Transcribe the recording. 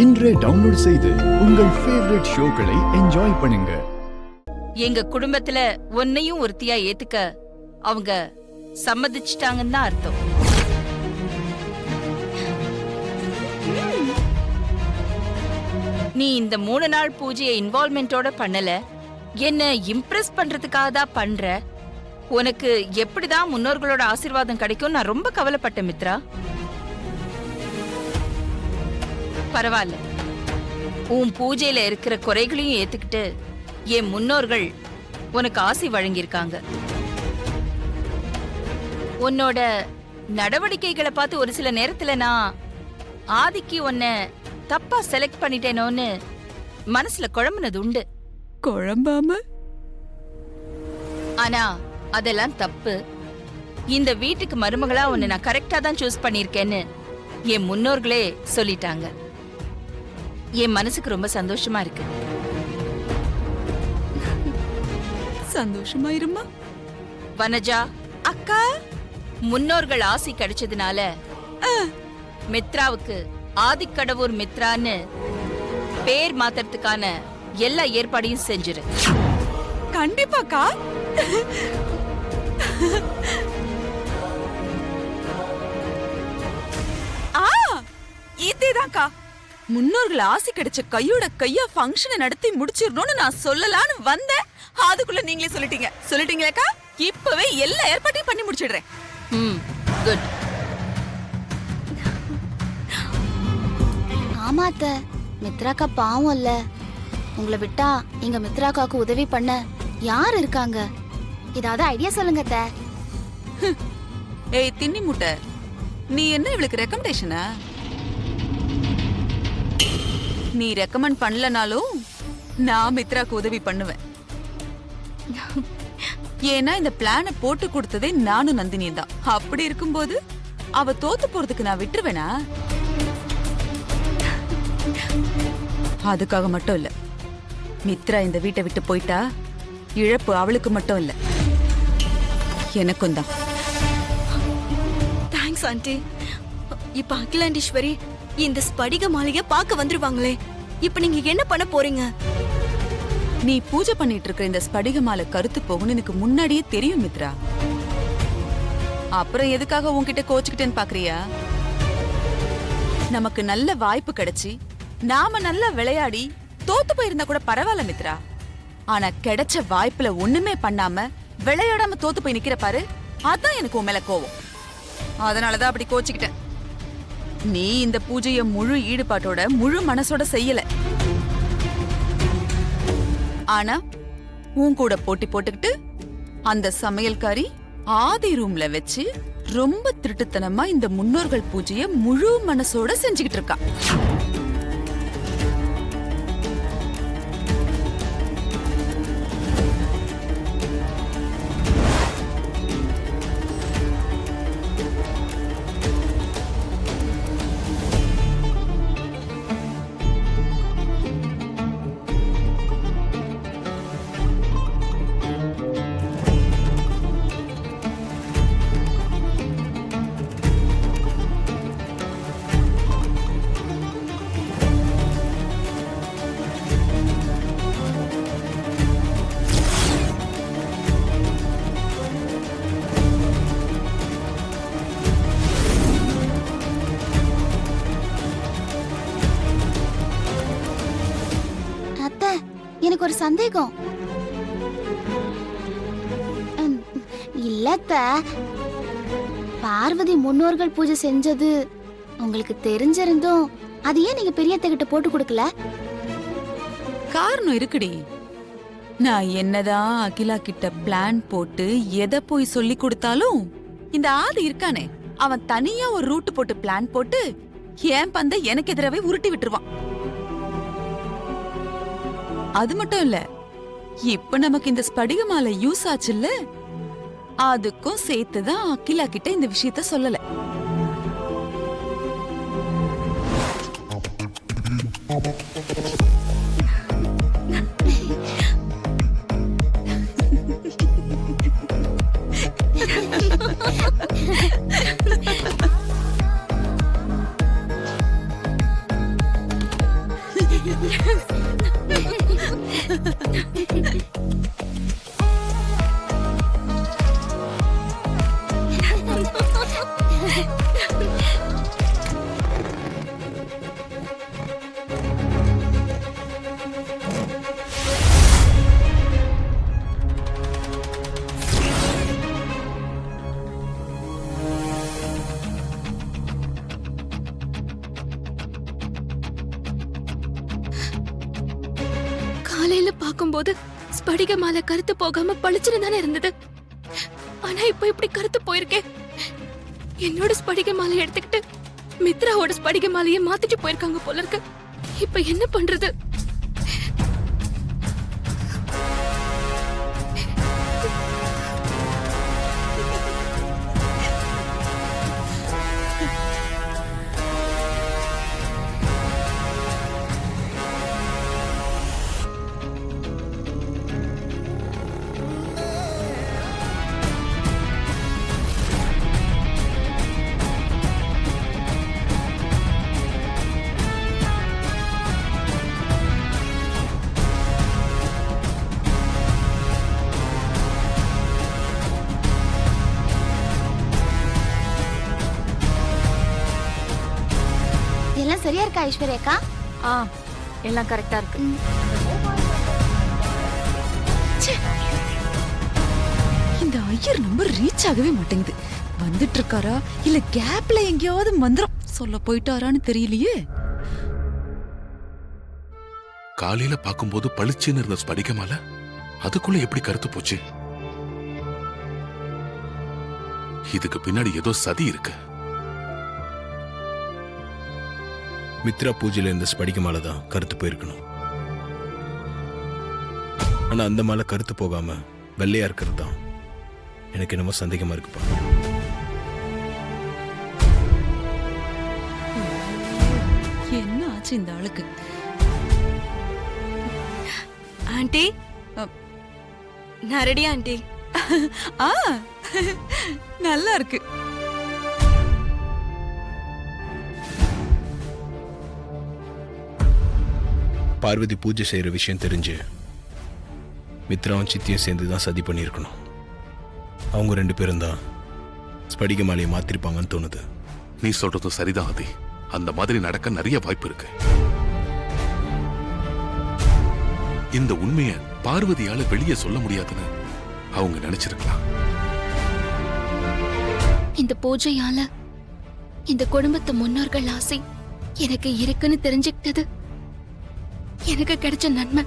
இன்றே டவுன்லோட் செய்து உங்கள் ஃபேவரட் ஷோக்களை என்ஜாய் பண்ணுங்க. எங்க குடும்பத்துல ஒன்னையும் ஒருத்தியா ஏத்துக்க அவங்க சம்மதிச்சிட்டாங்கன்னு தான் அர்த்தம். நீ இந்த 3 நாள் பூஜையை இன்வால்வ்மெண்டோட பண்ணல, என்ன இம்ப்ரெஸ் பண்றதுக்காக தான் பண்ற. உனக்கு எப்படிதான் முன்னோர்களோட ஆசீர்வாதம் கிடைக்கும் நான் ரொம்ப கவலைப்பட்டேன் மித்ரா. பரவாயில்ல, உன் பூஜையில இருக்கிற குறைகளையும் ஏத்துக்கிட்டு என் முன்னோர்கள் உனக்கு ஆசி வழங்கியிருக்காங்க. உன்னோட நடவடிக்கைகளை பார்த்து ஒரு சில நேரத்துல நான் ஆதிக்கு உன்னை தப்பா செலக்ட் பண்ணிட்டேனோன்னு மனசுல குழம்புனது உண்டு. குழம்பாம? ஆனா அதெல்லாம் தப்பு. இந்த வீட்டுக்கு மருமகளா உன்னை நான் கரெக்டா தான் சூஸ் பண்ணிருக்கேன்னு என் முன்னோர்களே சொல்லிட்டாங்க. என் மனசுக்கு ரொம்ப சந்தோஷமா இருக்கு. சந்தோஷமா இருமா. வனஜா அக்கா, முன்னோர்கள் ஆசி கிடைச்சதுனால மித்ராவுக்கு ஆதிக்கடவுர் மித்ரான்னு பேர் மாத்துறதுக்கான எல்லா ஏற்பாடையும் செஞ்சிரு. கண்டிப்பாக்கா. இதேதான்க்கா, முன்னோர்கள் ஆசி கிடைச்ச கையோட கையா ஃபங்க்ஷனை நடத்தி முடிச்சிடணும்னு நான் சொல்லலான்னு வந்தேன். அதுக்குள்ள நீங்களே சொல்லிட்டீங்களேக்கா. இப்பவே எல்லா ஏற்பாட்டையும் பண்ணி முடிச்சிடுறேன். குட். ஆமா அத்தை, மித்ராக்கா பாவம் இல்ல. உங்களை விட்டா எங்க மித்ராக்காக்கு உதவி பண்ண யார் இருக்காங்க? ஏதாவது ஐடியா சொல்லுங்க அத்தை. ஏய் தின்னி முட்டை, நீ என்ன இவளுக்கு ரெக்கமெண்டேஷனா? நீ ரெக்கமெண்ட் பண்ணலனாலும் நான் மித்ராக்கு உதவி பண்ணுவேன். ஏன்னா இந்த பிளான போட்டு கொடுத்ததே நானும் நந்தினியும் தான். அப்படி இருக்கும்போது அவ தோத்து போறதுக்கு நான் விட்டுருவேனா? அதுக்காக மட்டும் இல்ல, மித்ரா இந்த வீட்டை விட்டு போயிட்டா இழப்பு அவளுக்கு மட்டும் இல்ல, எனக்கும் தான். Thanks aunty. இப்ப அகிலாண்டீஸ்வரி இந்த ஸ்படிக மாளிகை பார்க்க வந்துருவாங்களே, இப்ப நீங்க என்ன பண்ண போறீங்க? நீ பூஜை பண்ணிட்டு இருக்க இந்த ஸ்படிக மாலை கருத்து போகும்னு எனக்கு முன்னாடியே தெரியும் மித்ரா. அப்புறம் எதுக்காக உன்கிட்ட கோச்சுக்கிட்டேன்னு பாக்குறியா? நமக்கு நல்ல வாய்ப்பு கிடைச்சி நாம நல்லா விளையாடி தோத்து போயிருந்தா கூட பரவாயில்ல மித்ரா. ஆனா கிடைச்ச வாய்ப்புல ஒண்ணுமே பண்ணாம விளையாடாம தோத்து போய் நிக்கிற பாரு, அதான் எனக்கு உன் மேல கோவம். அதனாலதான் அப்படி கோச்சுக்கிட்டேன். நீ இந்த பூஜைய முழு ஈடுபாட்டோட முழு மனசோட செய்யல. ஆனா உன் கூட போட்டி போட்டுக்கிட்டு அந்த சமையல்காரி ஆதி ரூம்ல வச்சு ரொம்ப திருட்டுத்தனமா இந்த முன்னோர்கள் பூஜைய முழு மனசோட செஞ்சுக்கிட்டு இருக்கா. அத்தை, எனக்கு ஒரு சந்தேகம். இல்ல அத்தை, பார்வதி முன்னோர்கள் பூஜை செஞ்சது உங்களுக்கு தெரிஞ்சிருந்தும் அது ஏன் நீங்க பெரியத்த கிட்ட போட்டு கொடுக்கல? காரணம் இருக்குடி. நான் என்னதான் அகிலா கிட்ட பிளான் போட்டு எதை போய் சொல்லி கொடுத்தாலும் இந்த ஆதி இருக்கானே, அவன் தனியா ஒரு ரூட் போட்டு பிளான் போட்டு ஏன் பந்த எனக்கு எதிராவே உருட்டி விட்டுருவான். அது மட்டும் இல்ல, இப்ப நமக்கு இந்த ஸ்படிக மாலை யூஸ் ஆச்சுல்ல, அதுக்கும் சேர்த்துதான் அகிலா கிட்ட இந்த விஷயத்த சொல்லல. காலையில பாக்கும்போது ஸ்படிக மாலை கருத்து போகாம பளிச்சுன்னு தானே இருந்தது. ஆனா இப்ப இப்படி கருத்து போயிருக்கே. என்னோட ஸ்படிக மாலை எடுத்துக்கிட்டு மித்ராவோட ஸ்படிக மாலையை மாத்திட்டு போயிருக்காங்க போல இருக்கு. இப்ப என்ன பண்றது? எல்லாம் சரியா இருக்கா ஐஸ்வர்யாக்கா? எல்லாம் கரெக்டா இருக்கு. இந்த ஐயர் நம்பர் ரீச் ஆகவே மாட்டேங்குது. வந்துட்டு இருக்காரா இல்ல கேப்ல எங்கேயாவது மந்திரம் சொல்ல போயிட்டாரான்னு தெரியலையே. காலையில பாக்கும்போது பளிச்சுன்னு இருந்த ஸ்படிகமால அதுக்குள்ள எப்படி கருத்து போச்சு? இதுக்கு பின்னாடி ஏதோ சதி இருக்கு. மித்ரா பூஜையில இருந்த ஸ்படிக மாலை தான் கருத்து போயிருக்கணும். ஆனா அந்த மாலை கருத்து போகாம வெள்ளையா இருக்கிறது தான் எனக்கு என்னமோ சந்தேகமா இருக்குப்பா. என்ன ஆச்சு இந்த ஆளுக்கு? ஆண்டி, நான் ரெடி ஆண்டி. ஆ நல்லா இருக்கு. பார்வதி பூஜை செய்யற விஷயம் தெரிஞ்சு மித்ராவும் சித்தியும் சேர்ந்து தான் சதி பண்ணியிருக்கணும். அவங்க 2 பேரும் தான் ஸ்படிக மாலையை மாத்திருப்பாங்கன்னு தோணுது. நீ சொல்றதும் சரிதான் ஆதி. அந்த மாதிரி நடக்க நிறைய வாய்ப்பு இருக்கு. இந்த உண்மையை பார்வதியால வெளியே சொல்ல முடியாதுன்னு அவங்க நினைச்சிருக்கலாம். இந்த பூஜையால இந்த குடும்பத்து முன்னோர்கள் ஆசை எனக்கு இருக்குன்னு தெரிஞ்சுக்கிட்டது எனக்கு கிடைச்ச நன்மை.